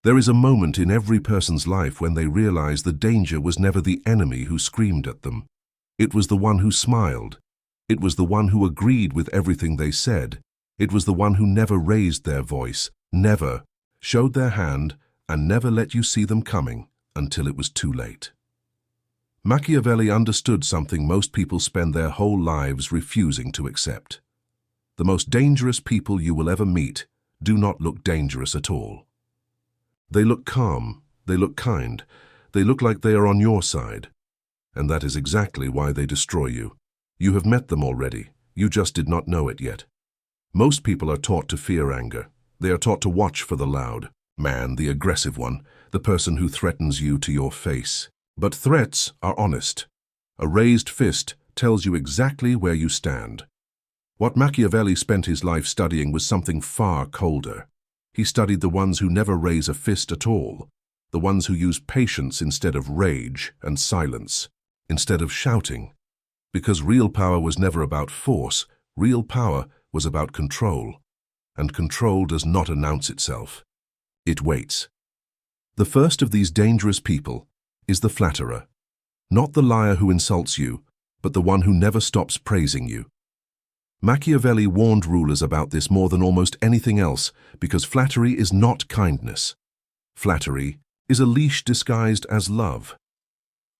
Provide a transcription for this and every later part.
There is a moment in every person's life when they realize the danger was never the enemy who screamed at them. It was the one who smiled. It was the one who agreed with everything they said. It was the one who never raised their voice, never showed their hand, and never let you see them coming until it was too late. Machiavelli understood something most people spend their whole lives refusing to accept. The most dangerous people you will ever meet do not look dangerous at all. They look calm, they look kind, they look like they are on your side. And that is exactly why they destroy you. You have met them already, you just did not know it yet. Most people are taught to fear anger. They are taught to watch for the loud man, the aggressive one, the person who threatens you to your face. But threats are honest. A raised fist tells you exactly where you stand. What Machiavelli spent his life studying was something far colder. He studied the ones who never raise a fist at all, the ones who use patience instead of rage and silence, instead of shouting. Because real power was never about force, real power was about control. And control does not announce itself. It waits. The first of these dangerous people is the flatterer. Not the liar who insults you, but the one who never stops praising you. Machiavelli warned rulers about this more than almost anything else because flattery is not kindness. Flattery is a leash disguised as love.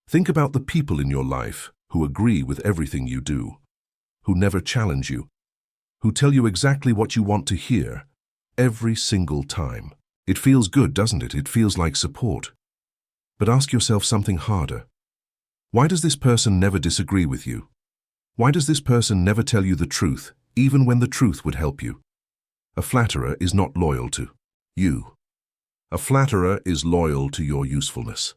Think about the people in your life who agree with everything you do, who never challenge you, who tell you exactly what you want to hear every single time. It feels good, doesn't it? It feels like support. But ask yourself something harder. Why does this person never disagree with you? Why does this person never tell you the truth, even when the truth would help you? A flatterer is not loyal to you. A flatterer is loyal to your usefulness.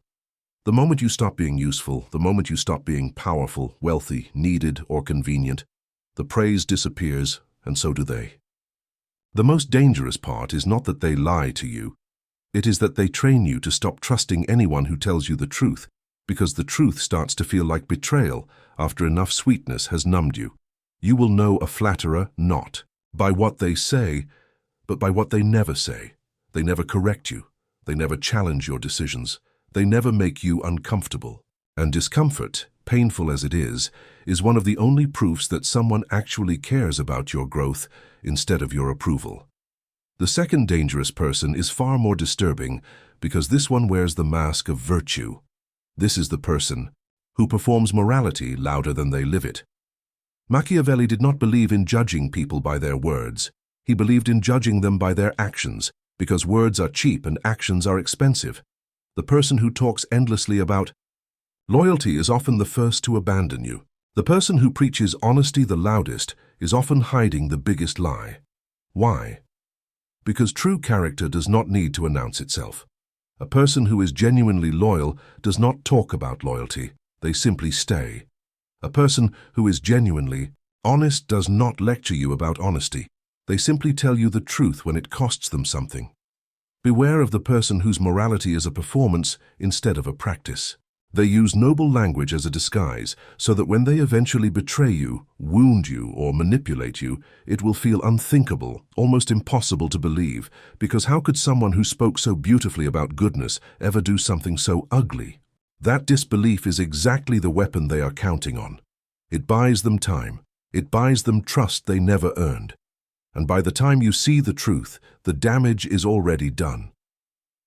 The moment you stop being useful, the moment you stop being powerful, wealthy, needed, or convenient, the praise disappears, and so do they. The most dangerous part is not that they lie to you. It is that they train you to stop trusting anyone who tells you the truth, because the truth starts to feel like betrayal after enough sweetness has numbed you. You will know a flatterer not by what they say, but by what they never say. They never correct you. They never challenge your decisions. They never make you uncomfortable. And discomfort, painful as it is one of the only proofs that someone actually cares about your growth instead of your approval. The second dangerous person is far more disturbing because this one wears the mask of virtue. This is the person who performs morality louder than they live it. Machiavelli did not believe in judging people by their words. He believed in judging them by their actions, because words are cheap and actions are expensive. The person who talks endlessly about loyalty is often the first to abandon you. The person who preaches honesty the loudest is often hiding the biggest lie. Why? Because true character does not need to announce itself. A person who is genuinely loyal does not talk about loyalty, they simply stay. A person who is genuinely honest does not lecture you about honesty, they simply tell you the truth when it costs them something. Beware of the person whose morality is a performance instead of a practice. They use noble language as a disguise so that when they eventually betray you, wound you, or manipulate you, it will feel unthinkable, almost impossible to believe, because how could someone who spoke so beautifully about goodness ever do something so ugly? That disbelief is exactly the weapon they are counting on. It buys them time. It buys them trust they never earned. And by the time you see the truth, the damage is already done.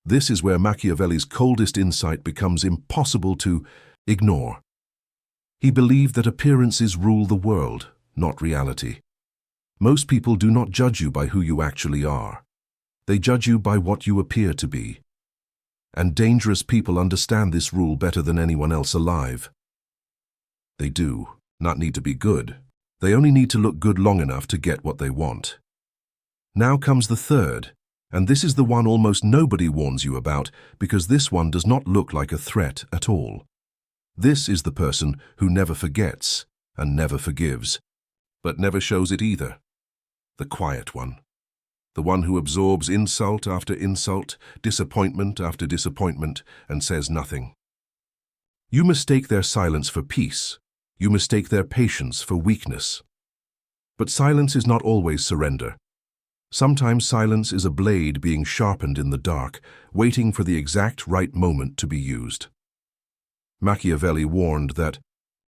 This is where Machiavelli's coldest insight becomes impossible to ignore. He believed that appearances rule the world, not reality. Most people do not judge you by who you actually are. They judge you by what you appear to be. And dangerous people understand this rule better than anyone else alive. They do not need to be good. They only need to look good long enough to get what they want. Now comes the third. And this is the one almost nobody warns you about because this one does not look like a threat at all. This is the person who never forgets and never forgives, but never shows it either. The quiet one. The one who absorbs insult after insult, disappointment after disappointment, and says nothing. You mistake their silence for peace. You mistake their patience for weakness. But silence is not always surrender. Sometimes silence is a blade being sharpened in the dark, waiting for the exact right moment to be used. Machiavelli warned that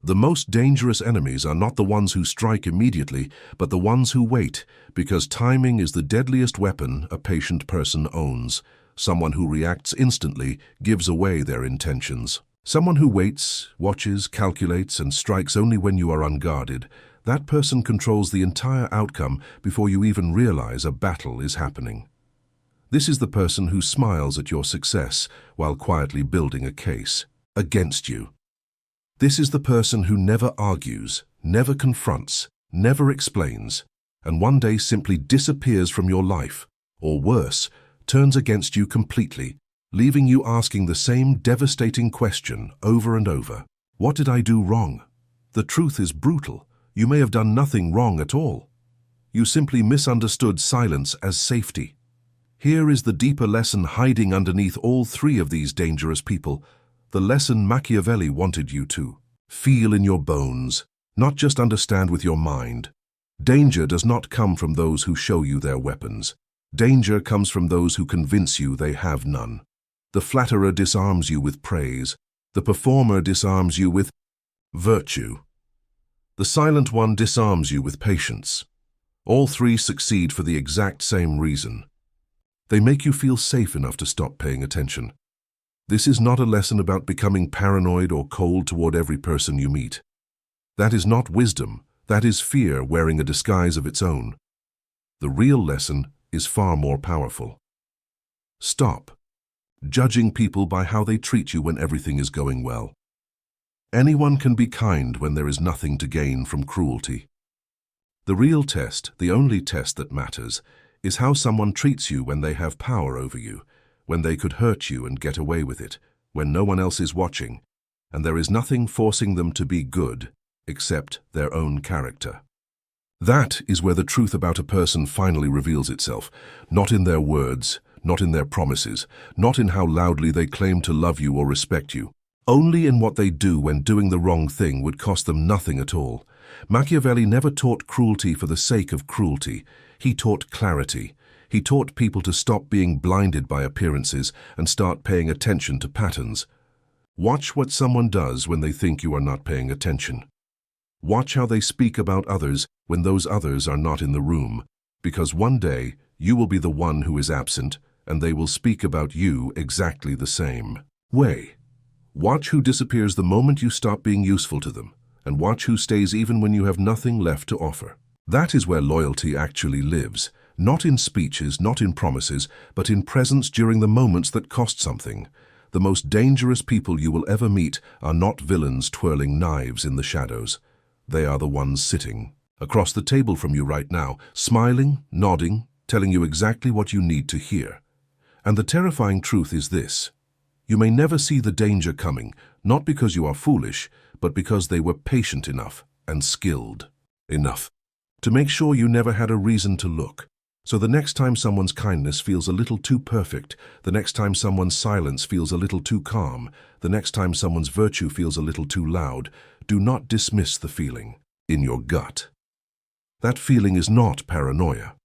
the most dangerous enemies are not the ones who strike immediately, but the ones who wait, because timing is the deadliest weapon a patient person owns. Someone who reacts instantly gives away their intentions. Someone who waits, watches, calculates, and strikes only when you are unguarded, that person controls the entire outcome before you even realize a battle is happening. This is the person who smiles at your success while quietly building a case against you. This is the person who never argues, never confronts, never explains, and one day simply disappears from your life, or worse, turns against you completely, leaving you asking the same devastating question over and over. What did I do wrong? The truth is brutal. You may have done nothing wrong at all. You simply misunderstood silence as safety. Here is the deeper lesson hiding underneath all three of these dangerous people, the lesson Machiavelli wanted you to feel in your bones, not just understand with your mind. Danger does not come from those who show you their weapons. Danger comes from those who convince you they have none. The flatterer disarms you with praise. The performer disarms you with virtue. The silent one disarms you with patience. All three succeed for the exact same reason. They make you feel safe enough to stop paying attention. This is not a lesson about becoming paranoid or cold toward every person you meet. That is not wisdom. That is fear wearing a disguise of its own. The real lesson is far more powerful. Stop judging people by how they treat you when everything is going well. Anyone can be kind when there is nothing to gain from cruelty. The real test, the only test that matters, is how someone treats you when they have power over you, when they could hurt you and get away with it, when no one else is watching, and there is nothing forcing them to be good except their own character. That is where the truth about a person finally reveals itself, not in their words, not in their promises, not in how loudly they claim to love you or respect you. Only in what they do when doing the wrong thing would cost them nothing at all. Machiavelli never taught cruelty for the sake of cruelty. He taught clarity. He taught people to stop being blinded by appearances and start paying attention to patterns. Watch what someone does when they think you are not paying attention. Watch how they speak about others when those others are not in the room, because one day you will be the one who is absent, and they will speak about you exactly the same way. Watch who disappears the moment you stop being useful to them, and watch who stays even when you have nothing left to offer. That is where loyalty actually lives, not in speeches, not in promises, but in presence during the moments that cost something. The most dangerous people you will ever meet are not villains twirling knives in the shadows. They are the ones sitting across the table from you right now, smiling, nodding, telling you exactly what you need to hear. And the terrifying truth is this. You may never see the danger coming, not because you are foolish, but because they were patient enough and skilled enough to make sure you never had a reason to look. So the next time someone's kindness feels a little too perfect, the next time someone's silence feels a little too calm, the next time someone's virtue feels a little too loud, do not dismiss the feeling in your gut. That feeling is not paranoia.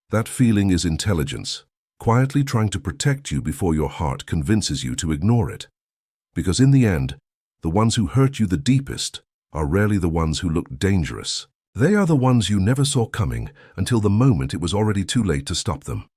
That feeling is intelligence, quietly trying to protect you before your heart convinces you to ignore it. Because in the end, the ones who hurt you the deepest are rarely the ones who look dangerous. They are the ones you never saw coming until the moment it was already too late to stop them.